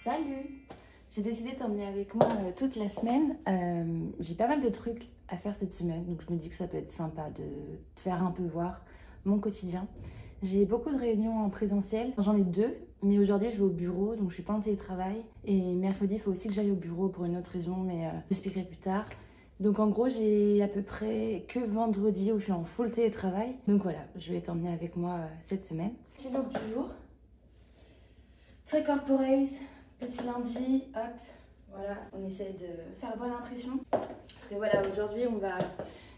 Salut! J'ai décidé de t'emmener avec moi toute la semaine. J'ai pas mal de trucs à faire cette semaine, donc je me dis que ça peut être sympa de te faire un peu voir mon quotidien. J'ai beaucoup de réunions en présentiel, j'en ai 2, mais aujourd'hui je vais au bureau, donc je suis pas en télétravail. Et mercredi, il faut aussi que j'aille au bureau pour une autre raison, mais j'expliquerai plus tard. Donc en gros, j'ai à peu près que vendredi où je suis en full télétravail. Donc voilà, je vais t'emmener avec moi cette semaine. Petit look du jour. Très corporate, petit lundi, hop, voilà, on essaie de faire bonne impression. Parce que voilà, aujourd'hui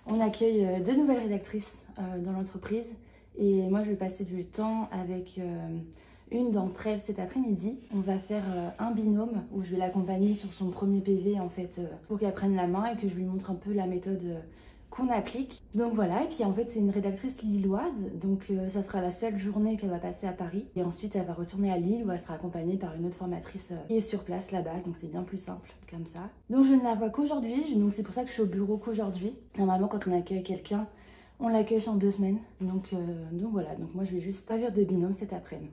on accueille 2 nouvelles rédactrices dans l'entreprise. Et moi je vais passer du temps avec une d'entre elles cet après-midi. On va faire un binôme où je vais l'accompagner sur son premier PV en fait pour qu'elle prenne la main et que je lui montre un peu la méthode qu'on applique. Donc voilà, et puis en fait c'est une rédactrice lilloise, donc ça sera la seule journée qu'elle va passer à Paris. Et ensuite elle va retourner à Lille où elle sera accompagnée par une autre formatrice qui est sur place là-bas, donc c'est bien plus simple comme ça. Donc je ne la vois qu'aujourd'hui, donc c'est pour ça que je suis au bureau qu'aujourd'hui. Normalement quand on accueille quelqu'un, on l'accueille sur 2 semaines. Donc voilà, donc moi je vais juste servir de binôme cet après-midi.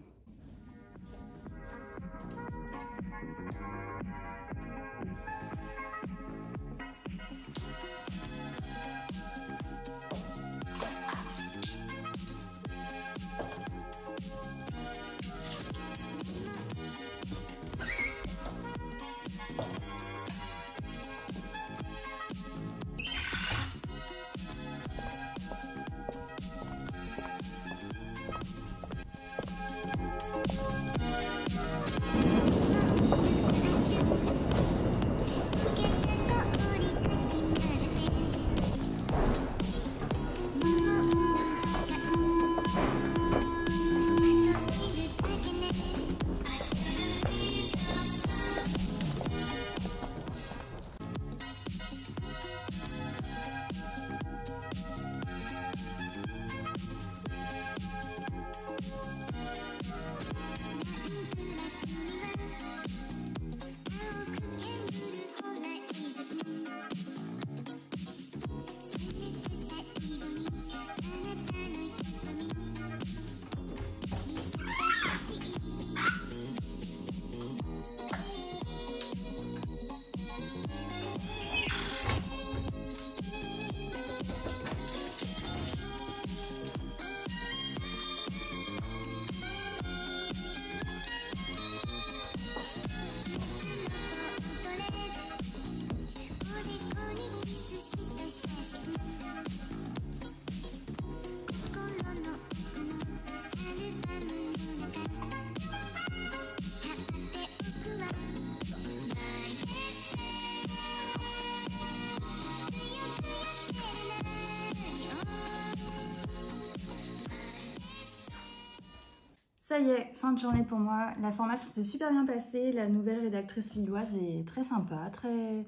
Ça y est, fin de journée pour moi. La formation s'est super bien passée. La nouvelle rédactrice lilloise est très sympa, elle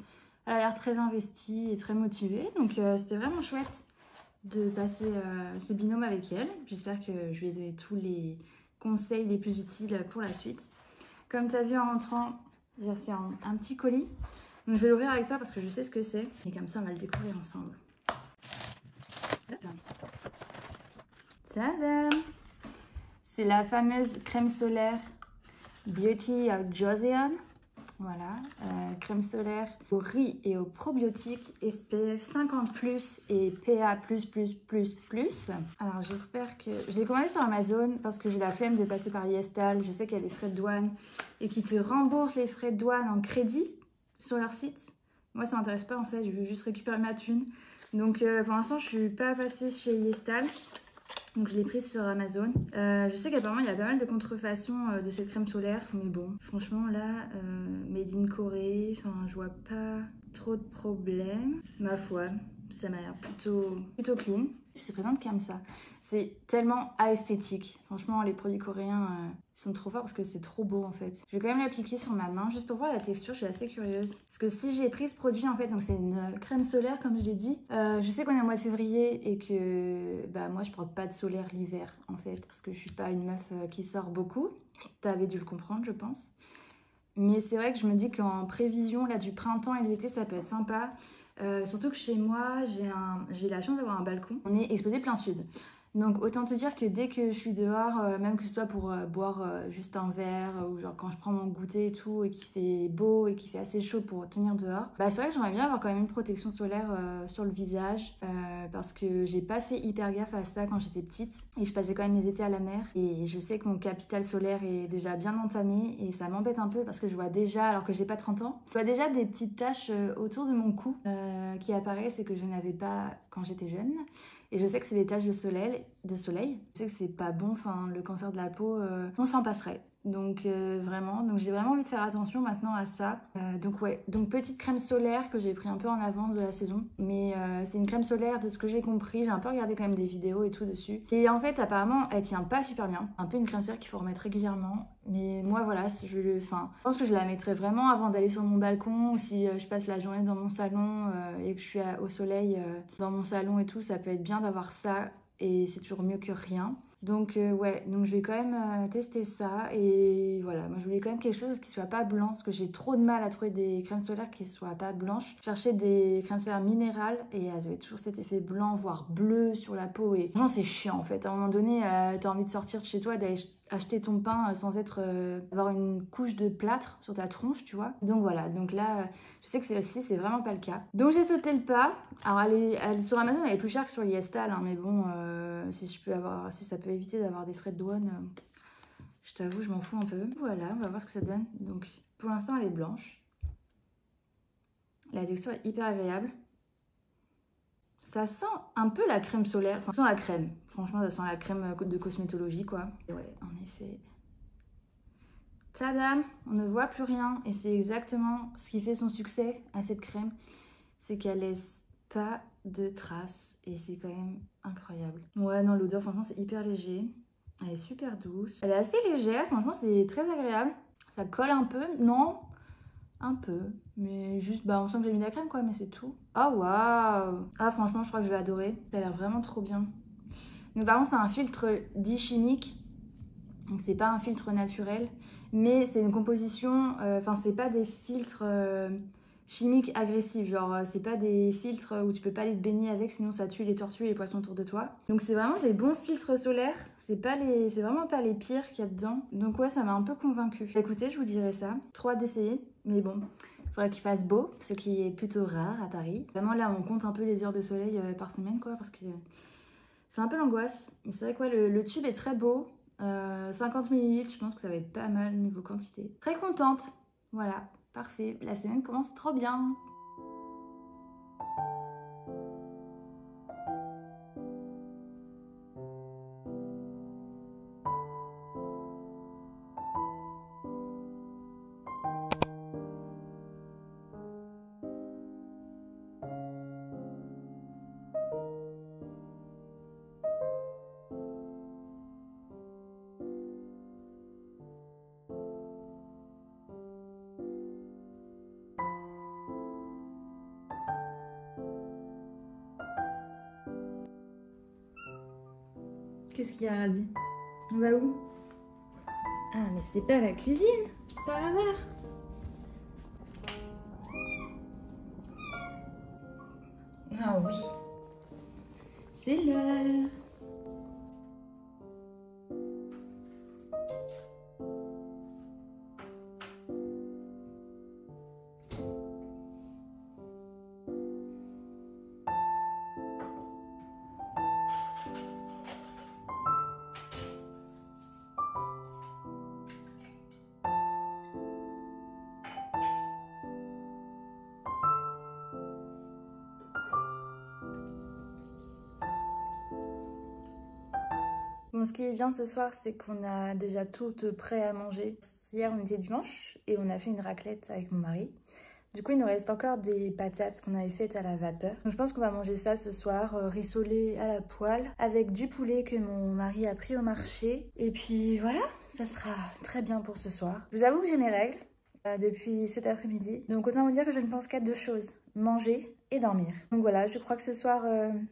a l'air très investie et très motivée. Donc c'était vraiment chouette de passer ce binôme avec elle. J'espère que je lui ai donné tous les conseils les plus utiles pour la suite. Comme tu as vu en rentrant, j'ai reçu un petit colis. Donc je vais l'ouvrir avec toi parce que je sais ce que c'est. Et comme ça, on va le découvrir ensemble. Tadam! C'est la fameuse crème solaire Beauty of Joseon. Voilà, crème solaire au riz et aux probiotiques SPF 50+ et PA++++. Alors j'espère que... Je l'ai commandé sur Amazon parce que j'ai la flemme de passer par Yestal. Je sais qu'il y a des frais de douane et qu'ils te remboursent les frais de douane en crédit sur leur site. Moi ça m'intéresse pas en fait, je veux juste récupérer ma thune. Donc pour l'instant je suis pas passée chez Yestal. Donc je l'ai prise sur Amazon. Je sais qu'apparemment il y a pas mal de contrefaçons de cette crème solaire. Mais bon, franchement là, made in Corée, enfin je vois pas trop de problèmes. Ma foi, ça m'a l'air plutôt clean. C'est présente comme ça. C'est tellement esthétique. Franchement, les produits coréens sont trop forts parce que c'est trop beau en fait. Je vais quand même l'appliquer sur ma main juste pour voir la texture. Je suis assez curieuse. Parce que si j'ai pris ce produit en fait, donc c'est une crème solaire comme je l'ai dit. Je sais qu'on est au mois de février et que bah, moi je porte pas de solaire l'hiver en fait. Parce que je suis pas une meuf qui sort beaucoup. T'avais dû le comprendre je pense. Mais c'est vrai que je me dis qu'en prévision là, du printemps et de l'été, ça peut être sympa. Surtout que chez moi, j'ai la chance d'avoir un balcon. On est exposé plein sud. Donc autant te dire que dès que je suis dehors, même que ce soit pour boire juste un verre, ou genre quand je prends mon goûter et tout, et qu'il fait beau et qu'il fait assez chaud pour tenir dehors, bah c'est vrai que j'aimerais bien avoir quand même une protection solaire sur le visage, parce que j'ai pas fait hyper gaffe à ça quand j'étais petite, et je passais quand même mes étés à la mer, et je sais que mon capital solaire est déjà bien entamé, et ça m'embête un peu parce que je vois déjà, alors que j'ai pas 30 ans, je vois déjà des petites taches autour de mon cou qui apparaissent et que je n'avais pas quand j'étais jeune. Et je sais que c'est des taches de soleil. Je sais que c'est pas bon, enfin le cancer de la peau, on s'en passerait. Donc vraiment, donc j'ai vraiment envie de faire attention maintenant à ça. Donc ouais, donc petite crème solaire que j'ai pris un peu en avance de la saison. Mais c'est une crème solaire de ce que j'ai compris. J'ai un peu regardé quand même des vidéos et tout dessus. Et en fait apparemment elle tient pas super bien. Un peu une crème solaire qu'il faut remettre régulièrement. Mais moi voilà, je pense que je la mettrai vraiment avant d'aller sur mon balcon. Ou si je passe la journée dans mon salon et que je suis au soleil dans mon salon et tout, ça peut être bien d'avoir ça. Et c'est toujours mieux que rien. Donc ouais, donc je vais quand même tester ça. Et voilà, moi je voulais quand même quelque chose qui soit pas blanc, parce que j'ai trop de mal à trouver des crèmes solaires qui soient pas blanches. Je cherchais des crèmes solaires minérales et elles avaient toujours cet effet blanc, voire bleu sur la peau. Et franchement c'est chiant en fait. À un moment donné, t'as envie de sortir de chez toi, d'aller acheter ton pain sans avoir une couche de plâtre sur ta tronche, tu vois. Donc voilà, donc là, je sais que celle-ci, c'est vraiment pas le cas. Donc j'ai sauté le pas. Alors sur Amazon, elle est plus chère que sur Liestal, hein, mais bon, si ça peut éviter d'avoir des frais de douane, je t'avoue, je m'en fous un peu. Voilà, on va voir ce que ça donne. Donc pour l'instant, elle est blanche. La texture est hyper agréable. Ça sent un peu la crème solaire, enfin ça sent la crème, franchement ça sent la crème de cosmétologie quoi. Et ouais, en effet, tadam, on ne voit plus rien et c'est exactement ce qui fait son succès à cette crème, c'est qu'elle laisse pas de traces et c'est quand même incroyable. Ouais non, l'odeur franchement c'est hyper léger, elle est super douce, elle est assez légère, franchement c'est très agréable, ça colle un peu, non? Un peu, mais juste, bah on sent que j'ai mis de la crème quoi, mais c'est tout. Oh waouh! Ah franchement, je crois que je vais adorer. Ça a l'air vraiment trop bien. Donc par contre, c'est un filtre dit chimique. Donc c'est pas un filtre naturel, mais c'est une composition, enfin c'est pas des filtres chimiques agressifs. Genre c'est pas des filtres où tu peux pas aller te baigner avec, sinon ça tue les tortues et les poissons autour de toi. Donc c'est vraiment des bons filtres solaires. C'est vraiment pas les pires qu'il y a dedans. Donc ouais, ça m'a un peu convaincue. Écoutez, je vous dirai ça. Trop hâte d'essayer. Mais bon, il faudrait qu'il fasse beau, ce qui est plutôt rare à Paris. Vraiment là, on compte un peu les heures de soleil par semaine, quoi, parce que c'est un peu l'angoisse. Mais c'est vrai que ouais, le tube est très beau. 50 ml, je pense que ça va être pas mal niveau quantité. Très contente. Voilà, parfait. La semaine commence trop bien. Qu'est-ce qu'il y a, Radis? On va où? Ah, mais c'est pas la cuisine, par hasard. Ah oui, c'est l'heure. Bon, ce qui est bien ce soir, c'est qu'on a déjà tout prêt à manger. Hier, on était dimanche et on a fait une raclette avec mon mari. Du coup, il nous reste encore des patates qu'on avait faites à la vapeur. Donc, je pense qu'on va manger ça ce soir, rissolé à la poêle, avec du poulet que mon mari a pris au marché. Et puis voilà, ça sera très bien pour ce soir. Je vous avoue que j'ai mes règles depuis cet après-midi. Donc, autant vous dire que je ne pense qu'à deux choses. Manger et dormir. Donc voilà, je crois que ce soir,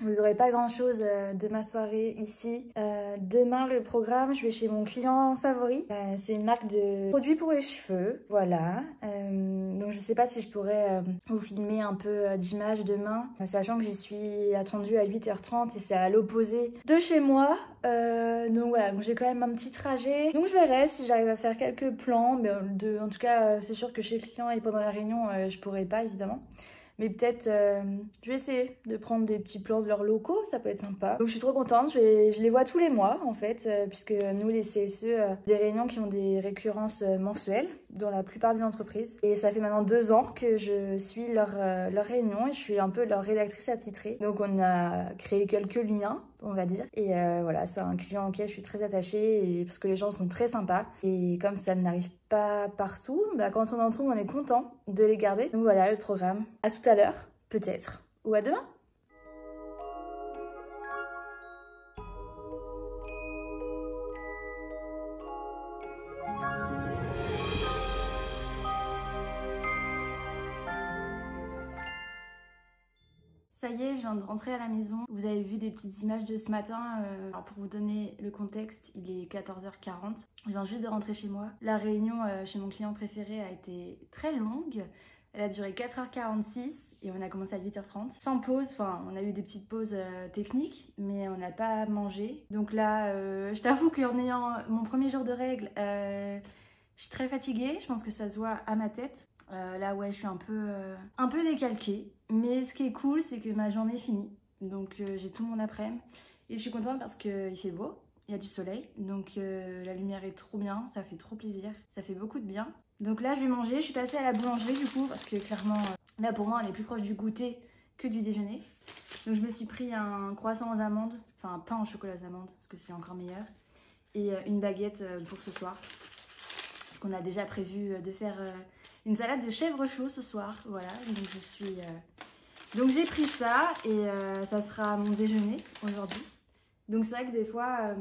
vous n'aurez pas grand chose de ma soirée ici. Demain, le programme, je vais chez mon client favori. C'est une marque de produits pour les cheveux, voilà. Donc je sais pas si je pourrais vous filmer un peu d'images demain, sachant que j'y suis attendue à 8h30 et c'est à l'opposé de chez moi. Donc voilà, j'ai quand même un petit trajet. Donc je verrai si j'arrive à faire quelques plans. Mais en tout cas, c'est sûr que chez le client et pendant la réunion, je pourrais pas évidemment. Mais peut-être, je vais essayer de prendre des petits plans de leurs locaux, ça peut être sympa. Donc je suis trop contente, je les vois tous les mois en fait, puisque nous les CSE, des réunions qui ont des récurrences mensuelles dans la plupart des entreprises. Et ça fait maintenant 2 ans que je suis leurs réunions et je suis un peu leur rédactrice attitrée. Donc on a créé quelques liens, on va dire. Et voilà, c'est un client auquel je suis très attachée et parce que les gens sont très sympas. Et comme ça n'arrive pas partout, bah quand on en trouve, on est content de les garder. Donc voilà le programme. À tout à l'heure, peut-être. Ou à demain. Ça y est, je viens de rentrer à la maison. Vous avez vu des petites images de ce matin. Alors pour vous donner le contexte, il est 14h40. Je viens juste de rentrer chez moi. La réunion chez mon client préféré a été très longue. Elle a duré 4h46 et on a commencé à 8h30. Sans pause, enfin on a eu des petites pauses techniques, mais on n'a pas mangé. Donc là, je t'avoue qu'en ayant mon premier jour de règles, je suis très fatiguée. Je pense que ça se voit à ma tête. Là ouais, je suis un peu décalquée. Mais ce qui est cool, c'est que ma journée est finie. Donc j'ai tout mon après-midi. Et je suis contente parce qu'il fait beau, il y a du soleil. Donc la lumière est trop bien, ça fait trop plaisir. Ça fait beaucoup de bien. Donc là, je vais manger. Je suis passée à la boulangerie du coup, parce que clairement, là pour moi, on est plus proche du goûter que du déjeuner. Donc je me suis pris un croissant aux amandes, enfin un pain au chocolat aux amandes, parce que c'est encore meilleur. Et une baguette pour ce soir. Parce qu'on a déjà prévu de faire une salade de chèvre chaud ce soir. Voilà, donc j'ai pris ça et ça sera mon déjeuner aujourd'hui. Donc c'est vrai que des fois,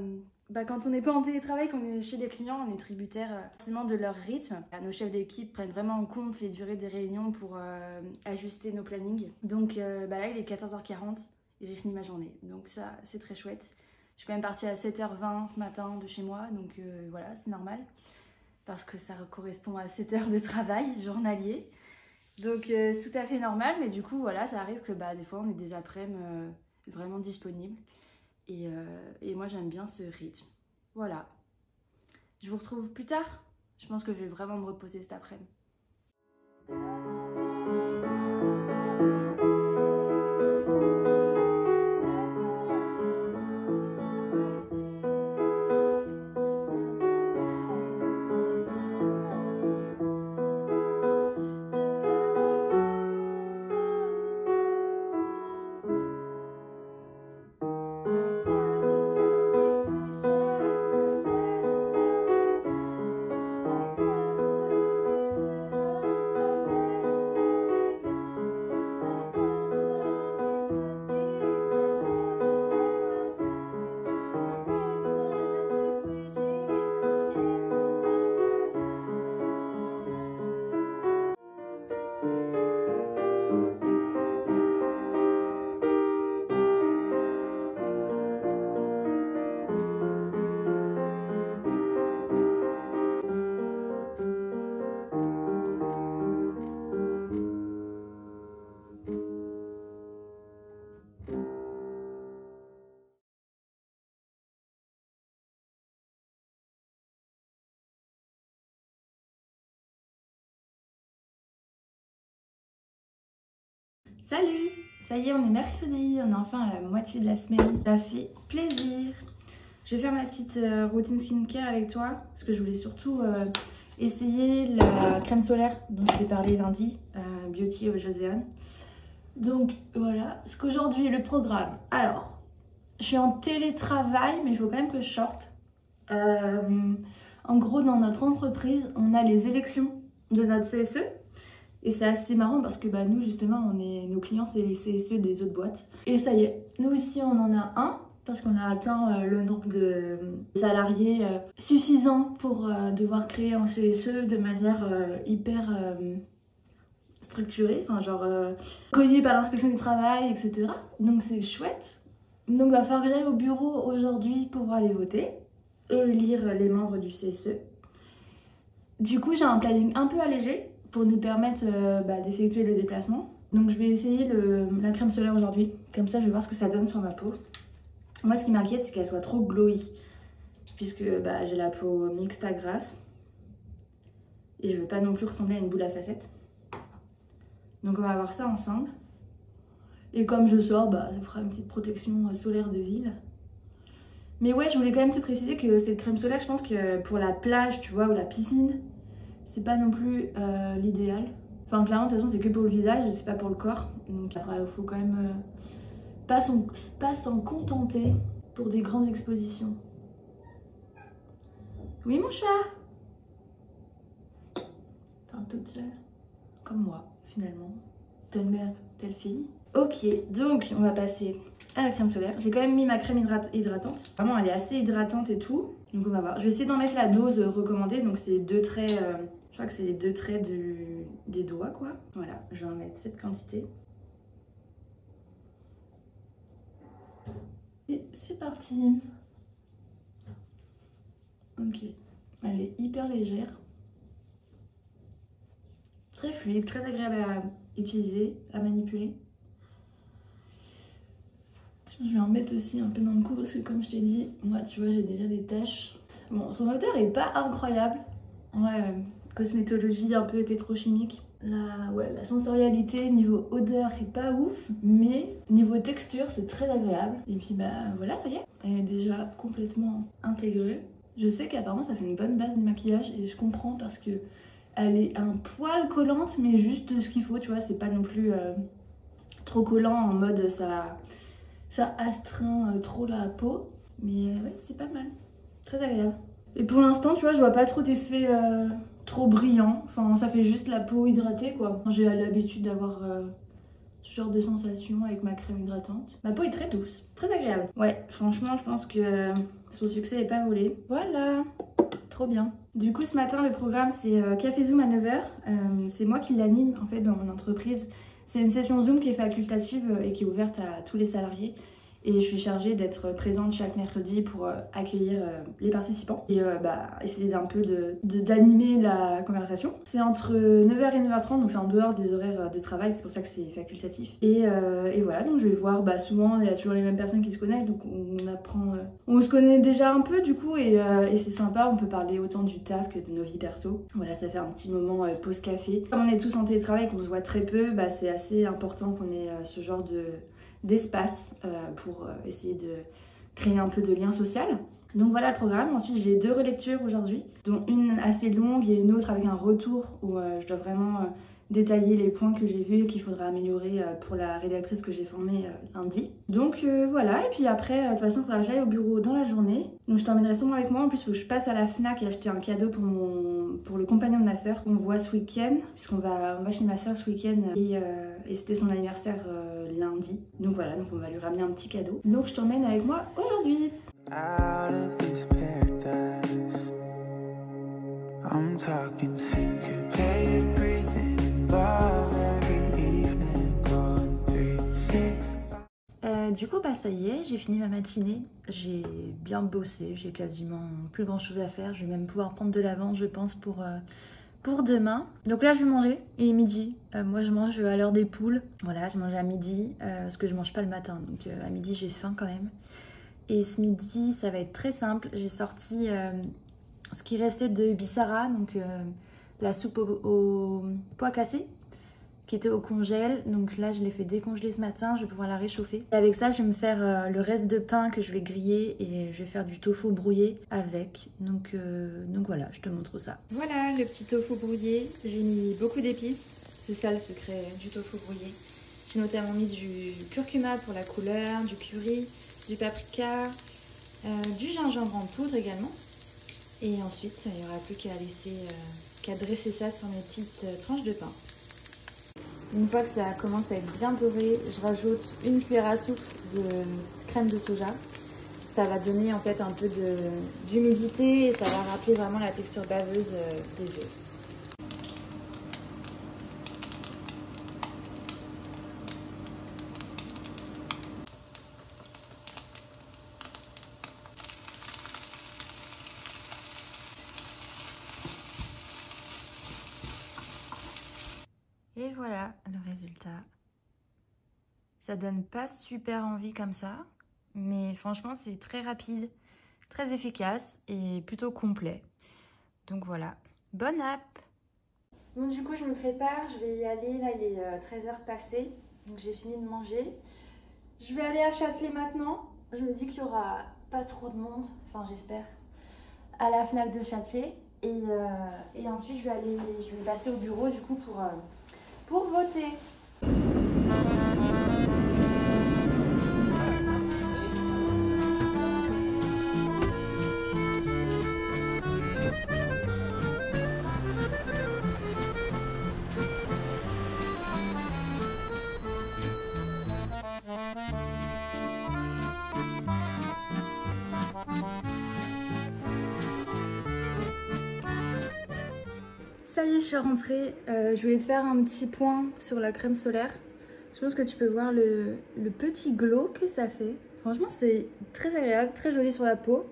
quand on n'est pas en télétravail, qu'on est chez des clients, on est tributaire forcément de leur rythme. Nos chefs d'équipe prennent vraiment en compte les durées des réunions pour ajuster nos plannings. Donc là, il est 14h40 et j'ai fini ma journée. Donc ça, c'est très chouette. Je suis quand même partie à 7h20 ce matin de chez moi, donc voilà, c'est normal. Parce que ça correspond à 7 heures de travail journalier. Donc c'est tout à fait normal, mais du coup voilà, ça arrive que des fois on est des après-midi vraiment disponibles. Et moi j'aime bien ce rythme. Voilà. Je vous retrouve plus tard. Je pense que je vais vraiment me reposer cet après-midi. Salut! Ça y est, on est mercredi, on est enfin à la moitié de la semaine. Ça fait plaisir. Je vais faire ma petite routine skincare avec toi parce que je voulais surtout essayer la crème solaire dont je t'ai parlé lundi, Beauty of Joseon. Donc voilà, ce qu'aujourd'hui le programme. Alors, je suis en télétravail, mais il faut quand même que je sorte. En gros, dans notre entreprise, on a les élections de notre CSE. Et c'est assez marrant parce que nous justement, nos clients c'est les CSE des autres boîtes. Et ça y est, nous ici on en a un parce qu'on a atteint le nombre de salariés suffisant pour devoir créer un CSE de manière hyper structuré, enfin genre reconnu par l'inspection du travail, etc. Donc c'est chouette. Donc il va falloir que j'aille au bureau aujourd'hui pour aller voter et lire les membres du CSE. Du coup j'ai un planning un peu allégé pour nous permettre d'effectuer le déplacement. Donc je vais essayer la crème solaire aujourd'hui, comme ça je vais voir ce que ça donne sur ma peau. Moi ce qui m'inquiète c'est qu'elle soit trop glowy, puisque j'ai la peau mixte à grasse et je veux pas non plus ressembler à une boule à facettes. Donc on va voir ça ensemble. Et comme je sors, ça fera une petite protection solaire de ville. Mais ouais, je voulais quand même te préciser que cette crème solaire, je pense que pour la plage, tu vois, ou la piscine, c'est pas non plus l'idéal. Enfin, clairement, de toute façon, c'est que pour le visage, c'est pas pour le corps. Donc après, il faut quand même pas s'en contenter pour des grandes expositions. Oui, mon chat? Parle toute seule. Comme moi, finalement. Telle mère, telle fille. Ok, donc on va passer à la crème solaire. J'ai quand même mis ma crème hydratante. Vraiment, elle est assez hydratante et tout. Donc on va voir. Je vais essayer d'en mettre la dose recommandée. Donc c'est 2 traits, je crois que c'est les 2 traits des doigts, quoi. Voilà, je vais en mettre cette quantité. Et c'est parti. Ok, elle est hyper légère. Très fluide, très agréable à utiliser, à manipuler. Je vais en mettre aussi un peu dans le cou parce que comme je t'ai dit, moi tu vois j'ai déjà des taches. Bon, son odeur est pas incroyable. Ouais, cosmétologie un peu pétrochimique. La sensorialité niveau odeur est pas ouf, mais niveau texture c'est très agréable. Et puis voilà, ça y est, elle est déjà complètement intégrée. Je sais qu'apparemment ça fait une bonne base de maquillage et je comprends parce que elle est un poil collante, mais juste ce qu'il faut, tu vois, c'est pas non plus trop collant en mode ça astreint trop la peau, mais ouais, c'est pas mal, très agréable. Et pour l'instant, tu vois, je vois pas trop d'effets trop brillants, enfin ça fait juste la peau hydratée quoi. J'ai l'habitude d'avoir ce genre de sensation avec ma crème hydratante. Ma peau est très douce, très agréable. Ouais, franchement, je pense que son succès n'est pas volé. Voilà, trop bien. Du coup, ce matin, le programme, c'est Café Zoom à 9 h. C'est moi qui l'anime en fait dans mon entreprise. C'est une session Zoom qui est facultative et qui est ouverte à tous les salariés. Et je suis chargée d'être présente chaque mercredi pour accueillir les participants et essayer d'un peu d'animer la conversation. C'est entre 9 h et 9 h 30, donc c'est en dehors des horaires de travail, c'est pour ça que c'est facultatif. Et voilà, donc je vais voir, souvent il y a toujours les mêmes personnes qui se connectent, donc on apprend, on se connaît déjà un peu du coup et c'est sympa, on peut parler autant du taf que de nos vies perso. Voilà, ça fait un petit moment pause café. Comme on est tous en télétravail et qu'on se voit très peu, c'est assez important qu'on ait ce genre d'espace pour essayer de créer un peu de lien social. Donc voilà le programme. Ensuite j'ai 2 relectures aujourd'hui, dont une assez longue et une autre avec un retour où je dois vraiment détailler les points que j'ai vus et qu'il faudra améliorer pour la rédactrice que j'ai formée lundi. Donc voilà, et puis après de toute façon il faudra que j'aille au bureau dans la journée. Donc je t'emmènerai sûrement avec moi. En plus il faut que je passe à la FNAC et acheter un cadeau pour le compagnon de ma soeur qu'on voit ce week-end, puisqu'on va chez ma soeur ce week-end et c'était son anniversaire lundi. Donc voilà, donc on va lui ramener un petit cadeau. Donc je t'emmène avec moi aujourd'hui. Out of this paradise, I'm talking syncopated breathing, love every evening, going 3, 6. Du coup ça y est, j'ai fini ma matinée, j'ai bien bossé, j'ai quasiment plus grand chose à faire, je vais même pouvoir prendre de l'avance je pense pour demain. Donc là je vais manger, il est midi, moi je mange à l'heure des poules, voilà je mange à midi, parce que je mange pas le matin, donc à midi j'ai faim quand même. Et ce midi ça va être très simple, j'ai sorti ce qui restait de Bissara, donc la soupe au pois cassé, qui était au congèle, donc là je l'ai fait décongeler ce matin, je vais pouvoir la réchauffer. Et avec ça je vais me faire le reste de pain que je vais griller et je vais faire du tofu brouillé avec, donc voilà, je te montre ça. Voilà le petit tofu brouillé, j'ai mis beaucoup d'épices, c'est ça le secret du tofu brouillé. J'ai notamment mis du curcuma pour la couleur, du curry, du paprika, du gingembre en poudre également. Et ensuite il n'y aura plus qu'à dresser ça sur mes petites tranches de pain. Une fois que ça commence à être bien doré, je rajoute une cuillère à soupe de crème de soja. Ça va donner en fait un peu d'humidité et ça va rappeler vraiment la texture baveuse des œufs. voilà le résultat. Ça donne pas super envie comme ça, mais franchement c'est très rapide, très efficace et plutôt complet. Donc voilà, bonne app! Bon, du coup je me prépare, je vais y aller, là il est 13h passées, donc j'ai fini de manger. Je vais aller à Châtelet maintenant, je me dis qu'il y aura pas trop de monde, enfin j'espère, à la Fnac de Châtelet. Et ensuite je vais passer au bureau du coup pour voter. Ça y est, je suis rentrée. Je voulais te faire un petit point sur la crème solaire. Je pense que tu peux voir le petit glow que ça fait. Franchement, c'est très agréable, très joli sur la peau.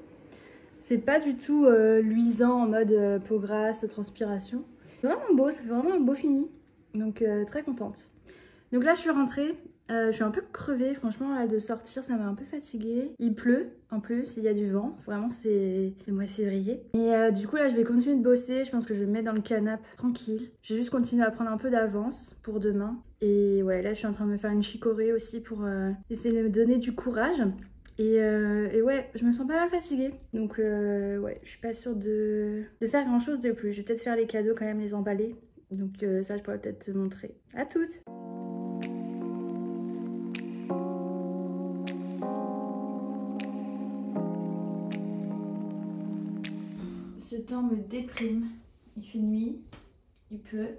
C'est pas du tout luisant en mode peau grasse, transpiration. C'est vraiment beau, ça fait vraiment un beau fini. Donc très contente. Donc là, je suis rentrée. Je suis un peu crevée, franchement, là, de sortir, ça m'a un peu fatiguée. Il pleut, en plus, il y a du vent. Vraiment, c'est le mois de février. Et du coup, là, je vais continuer de bosser. Je pense que je vais me mettre dans le canapé, tranquille. Je vais juste continuer à prendre un peu d'avance pour demain. Et ouais, là, je suis en train de me faire une chicorée aussi pour essayer de me donner du courage. Et ouais, je me sens pas mal fatiguée. Donc ouais, je suis pas sûre de faire grand chose de plus. Je vais peut-être faire les cadeaux quand même, les emballer. Donc ça, je pourrais peut-être te montrer. À toutes! Ce temps me déprime. Il fait nuit, il pleut.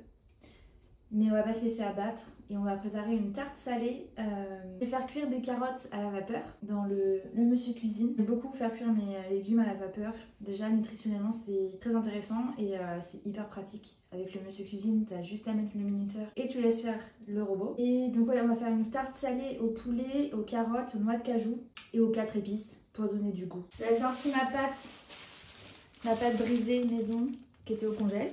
Mais on va pas se laisser abattre et on va préparer une tarte salée. Je vais faire cuire des carottes à la vapeur dans le Monsieur Cuisine. J'aime beaucoup faire cuire mes légumes à la vapeur. Déjà nutritionnellement c'est très intéressant et c'est hyper pratique. Avec le Monsieur Cuisine, t'as juste à mettre le minuteur et tu laisses faire le robot. Et donc ouais, on va faire une tarte salée au poulet, aux carottes, aux noix de cajou et aux 4 épices pour donner du goût. J'ai sorti ma pâte brisée maison qui était au congèle.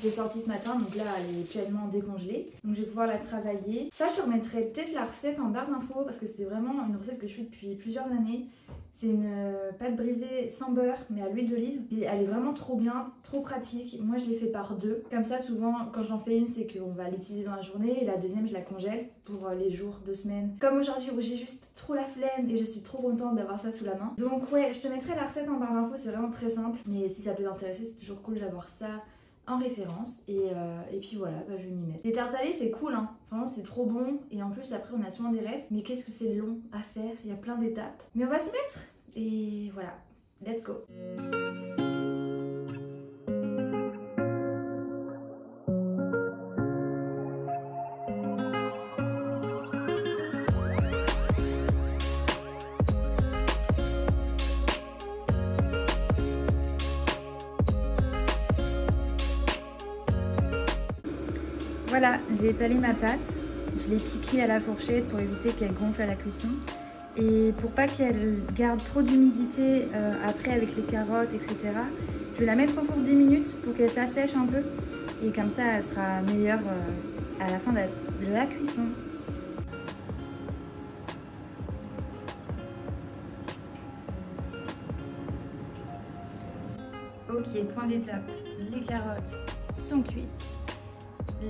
J'ai sorti ce matin, donc là elle est pleinement décongelée. Donc je vais pouvoir la travailler. Ça, je te remettrai peut-être la recette en barre d'infos parce que c'est vraiment une recette que je fais depuis plusieurs années. C'est une pâte brisée sans beurre mais à l'huile d'olive. Et elle est vraiment trop bien, trop pratique. Moi je l'ai fait par deux. Comme ça, souvent quand j'en fais une, c'est qu'on va l'utiliser dans la journée et la deuxième, je la congèle pour les jours de semaine. Comme aujourd'hui où j'ai juste trop la flemme et je suis trop contente d'avoir ça sous la main. Donc ouais, je te mettrai la recette en barre d'infos, c'est vraiment très simple. Mais si ça peut t'intéresser, c'est toujours cool d'avoir ça en référence et puis voilà, bah, je vais m'y mettre. Les tartes salées c'est cool hein, vraiment c'est trop bon et en plus après on a souvent des restes mais qu'est-ce que c'est long à faire, il y a plein d'étapes mais on va s'y mettre et voilà, let's go. Voilà, j'ai étalé ma pâte, je l'ai piquée à la fourchette pour éviter qu'elle gonfle à la cuisson. Et pour pas qu'elle garde trop d'humidité après avec les carottes, etc. Je vais la mettre au four 10 minutes pour qu'elle s'assèche un peu. Et comme ça, elle sera meilleure à la fin de la cuisson. Ok, point d'étape, les carottes sont cuites.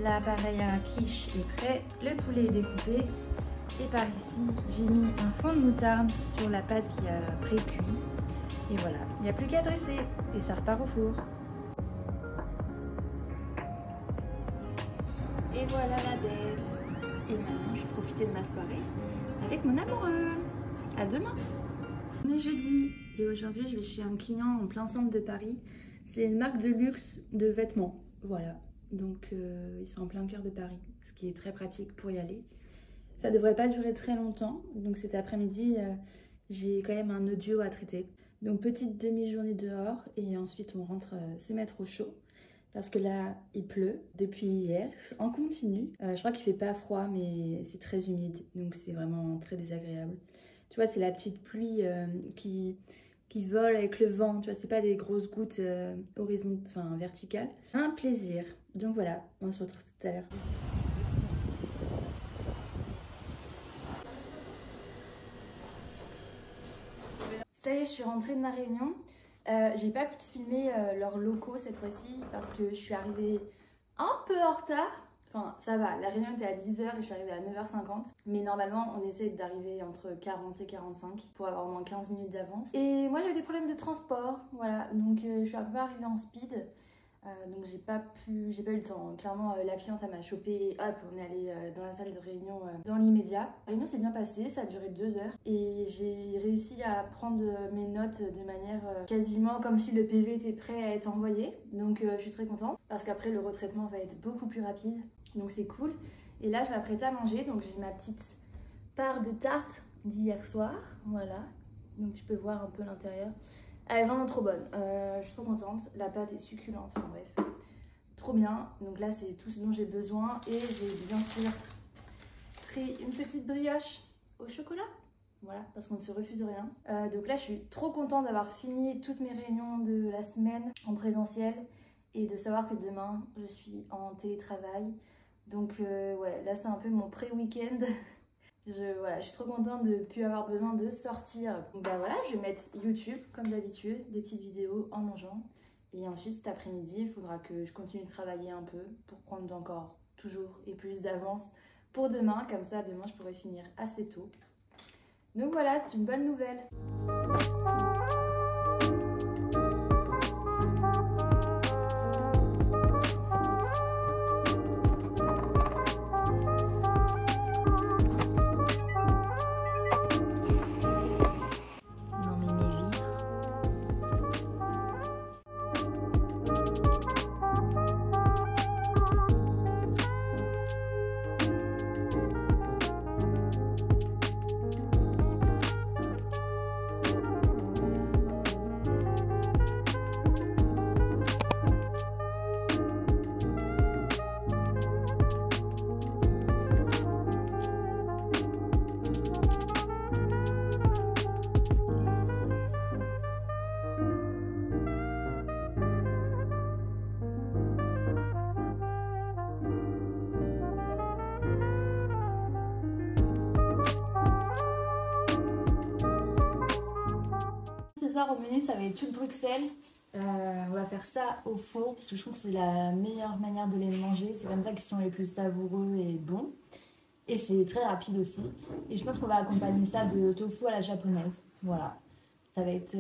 L'appareil à quiche est prêt, le poulet est découpé et par ici j'ai mis un fond de moutarde sur la pâte qui a pré-cuit et voilà, il n'y a plus qu'à dresser et ça repart au four. Et voilà la bête. Et maintenant je vais profiter de ma soirée avec mon amoureux. À demain. On est jeudi et aujourd'hui je vais chez un client en plein centre de Paris. C'est une marque de luxe de vêtements, voilà. Donc ils sont en plein cœur de Paris, ce qui est très pratique pour y aller. Ça devrait pas durer très longtemps, donc cet après-midi j'ai quand même un audio à traiter. Donc petite demi-journée dehors et ensuite on rentre se mettre au chaud. Parce que là il pleut depuis hier, en continu. Je crois qu'il fait pas froid mais c'est très humide, donc c'est vraiment très désagréable. Tu vois, c'est la petite pluie qui qui volent avec le vent, tu vois, c'est pas des grosses gouttes verticales. Un plaisir. Donc voilà, on se retrouve tout à l'heure. Ça y est, je suis rentrée de ma réunion. J'ai pas pu te filmer leurs locaux cette fois-ci parce que je suis arrivée un peu en retard. Enfin, ça va, la réunion était à 10h et je suis arrivée à 9h50. Mais normalement, on essaie d'arriver entre 40 et 45 pour avoir au moins 15 minutes d'avance. Et moi, j'ai des problèmes de transport, voilà. Donc, je suis un peu arrivée en speed. Donc, j'ai pas eu le temps. Clairement, la cliente, elle m'a chopé. Hop, on est allé dans la salle de réunion dans l'immédiat. La réunion s'est bien passée, ça a duré 2 heures. Et j'ai réussi à prendre mes notes de manière quasiment comme si le PV était prêt à être envoyé. Donc, je suis très contente parce qu'après, le retraitement va être beaucoup plus rapide. Donc c'est cool. Et là, je m'apprête à manger. Donc j'ai ma petite part de tarte d'hier soir. Voilà. Donc tu peux voir un peu l'intérieur. Elle est vraiment trop bonne. Je suis trop contente. La pâte est succulente. Enfin bref. Trop bien. Donc là, c'est tout ce dont j'ai besoin. Et j'ai bien sûr pris une petite brioche au chocolat. Voilà, parce qu'on ne se refuse rien. Donc là, je suis trop contente d'avoir fini toutes mes réunions de la semaine en présentiel. Et de savoir que demain, je suis en télétravail. Donc ouais, là c'est un peu mon pré-week-end. Voilà, je suis trop contente de ne plus avoir besoin de sortir. Donc bah voilà, je vais mettre YouTube comme d'habitude, des petites vidéos en mangeant. Et ensuite cet après-midi, il faudra que je continue de travailler un peu pour prendre encore toujours et plus d'avance pour demain. Comme ça, demain je pourrai finir assez tôt. Donc voilà, c'est une bonne nouvelle. Ce soir au menu, ça va être chou de Bruxelles. On va faire ça au four parce que je trouve que c'est la meilleure manière de les manger. C'est comme ça qu'ils sont les plus savoureux et bons. Et c'est très rapide aussi. Et je pense qu'on va accompagner ça de tofu à la japonaise. Voilà. Ça va être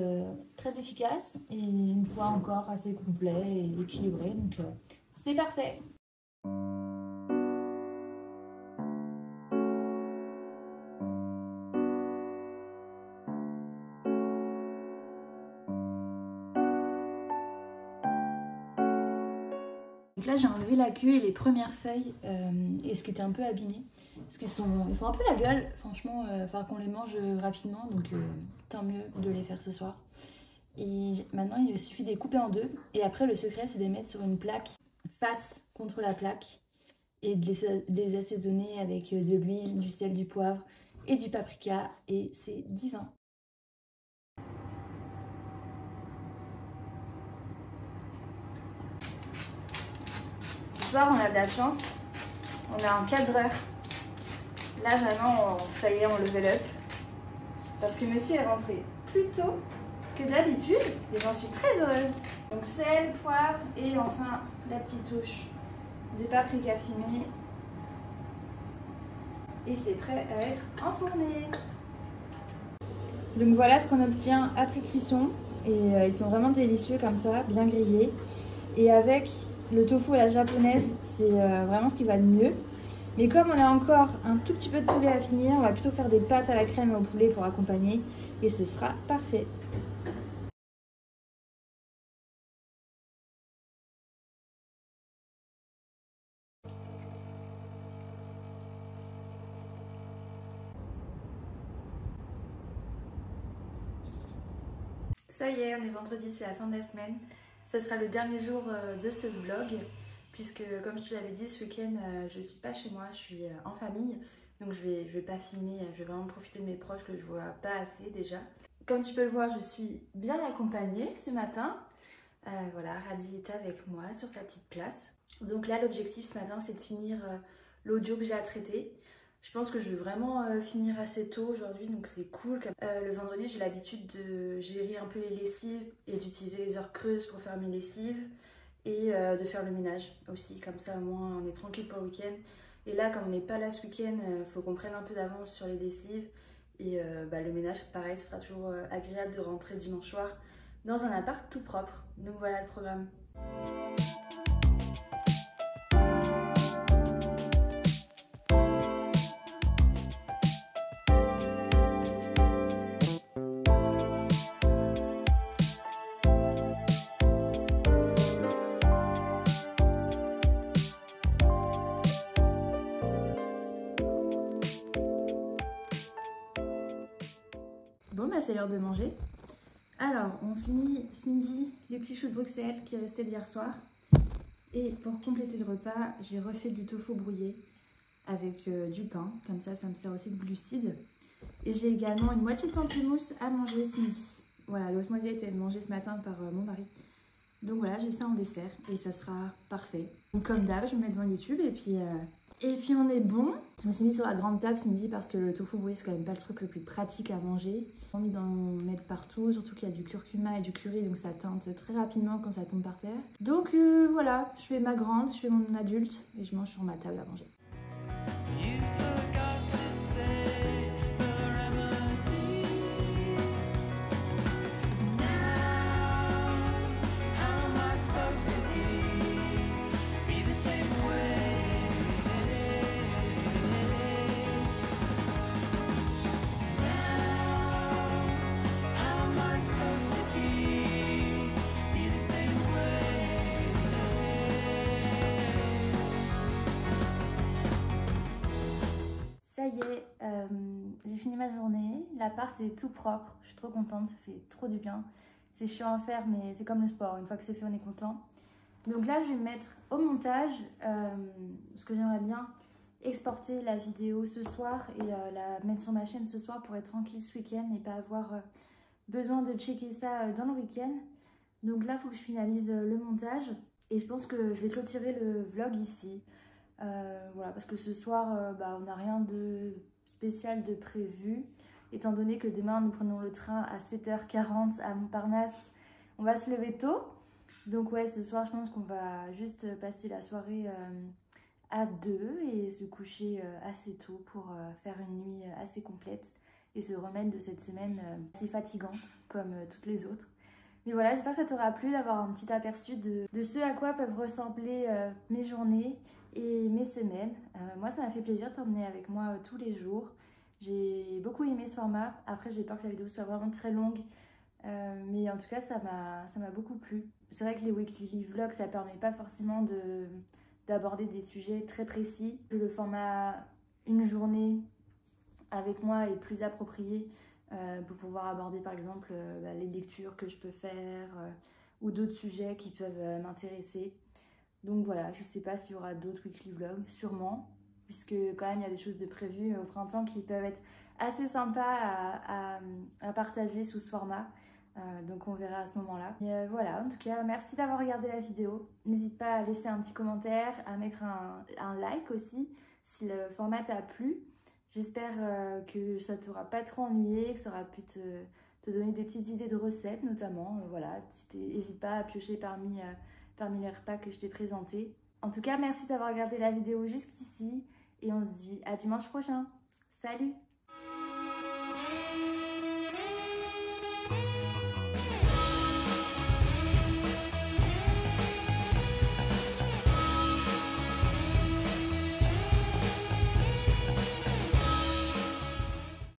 très efficace et une fois encore assez complet et équilibré. Donc c'est parfait. Donc là j'ai enlevé la queue et les premières feuilles et ce qui était un peu abîmé. Parce qu'ils font un peu la gueule, franchement, il va falloir qu'on les mange rapidement, donc tant mieux de les faire ce soir. Et maintenant il suffit de les couper en deux et après le secret c'est de les mettre sur une plaque face contre la plaque et de les assaisonner avec de l'huile, du sel, du poivre et du paprika et c'est divin. Ce soir, on a de la chance. On a un cadreur. Là, vraiment, ça y est, on level up. Parce que monsieur est rentré plus tôt que d'habitude. Et j'en suis très heureuse. Donc, sel, poivre et enfin, la petite touche des paprikas fumés. Et c'est prêt à être enfourné. Donc, voilà ce qu'on obtient après cuisson. Et ils sont vraiment délicieux comme ça, bien grillés. Et avec le tofu à la japonaise, c'est vraiment ce qui va le mieux. Mais comme on a encore un tout petit peu de poulet à finir, on va plutôt faire des pâtes à la crème et au poulet pour accompagner. Et ce sera parfait. Ça y est, on est vendredi, c'est la fin de la semaine. Ce sera le dernier jour de ce vlog, puisque comme je te l'avais dit, ce week-end, je suis pas chez moi, je suis en famille. Donc je vais pas filmer, je vais vraiment profiter de mes proches que je vois pas assez déjà. Comme tu peux le voir, je suis bien accompagnée ce matin. Voilà, Radhi est avec moi sur sa petite place. Donc là, l'objectif ce matin, c'est de finir l'audio que j'ai à traiter. Je pense que je vais vraiment finir assez tôt aujourd'hui, donc c'est cool. Le vendredi, j'ai l'habitude de gérer un peu les lessives et d'utiliser les heures creuses pour faire mes lessives et de faire le ménage aussi. Comme ça, au moins, on est tranquille pour le week-end. Et là, comme on n'est pas là ce week-end, il faut qu'on prenne un peu d'avance sur les lessives. Et le ménage, pareil, ce sera toujours agréable de rentrer dimanche soir dans un appart tout propre. Donc voilà le programme. Bon, bah c'est l'heure de manger. Alors, on finit ce midi les petits choux de Bruxelles qui restaient d'hier soir. Et pour compléter le repas, j'ai refait du tofu brouillé avec du pain. Comme ça me sert aussi de glucides. Et j'ai également une moitié de pamplemousse à manger ce midi. Voilà, l'autre moitié a été mangée ce matin par mon mari. Donc voilà, j'ai ça en dessert et ça sera parfait. Donc comme d'hab, je me mets devant YouTube et puis on est bon. Je me suis mise sur la grande table ce midi parce que le tofu brouillé, c'est quand même pas le truc le plus pratique à manger. J'ai envie d'en mettre partout, surtout qu'il y a du curcuma et du curry, donc ça teinte très rapidement quand ça tombe par terre. Donc voilà, je fais ma grande, je fais mon adulte et je mange sur ma table à manger. Ça y est, j'ai fini ma journée, l'appart est tout propre, je suis trop contente, ça fait trop du bien. C'est chiant à faire mais c'est comme le sport, une fois que c'est fait on est content. Donc là je vais me mettre au montage, parce que j'aimerais bien exporter la vidéo ce soir et la mettre sur ma chaîne ce soir pour être tranquille ce week-end et pas avoir besoin de checker ça dans le week-end. Donc là il faut que je finalise le montage et je pense que je vais clôturer le vlog ici. Voilà, parce que ce soir, on n'a rien de spécial de prévu, étant donné que demain nous prenons le train à 7h40 à Montparnasse. On va se lever tôt, donc ouais, ce soir je pense qu'on va juste passer la soirée à deux et se coucher assez tôt pour faire une nuit assez complète et se remettre de cette semaine assez fatigante comme toutes les autres. Mais voilà, j'espère que ça t'aura plu d'avoir un petit aperçu de ce à quoi peuvent ressembler mes journées et mes semaines. Moi, ça m'a fait plaisir de t'emmener avec moi tous les jours. J'ai beaucoup aimé ce format. Après, j'ai peur que la vidéo soit vraiment très longue. Mais en tout cas, ça m'a beaucoup plu. C'est vrai que les weekly vlogs, ça permet pas forcément d'aborder des sujets très précis. Le format une journée avec moi est plus approprié. Pour pouvoir aborder par exemple les lectures que je peux faire ou d'autres sujets qui peuvent m'intéresser. Donc voilà, je sais pas s'il y aura d'autres weekly vlogs, sûrement, puisque quand même il y a des choses de prévues au printemps qui peuvent être assez sympas à partager sous ce format. Donc on verra à ce moment-là. Et voilà, en tout cas, merci d'avoir regardé la vidéo. N'hésite pas à laisser un petit commentaire, à mettre un like aussi si le format t'a plu. J'espère que ça t'aura pas trop ennuyé, que ça aura pu te donner des petites idées de recettes notamment. Voilà, n'hésite pas à piocher parmi les repas que je t'ai présentés. En tout cas, merci d'avoir regardé la vidéo jusqu'ici et on se dit à dimanche prochain. Salut!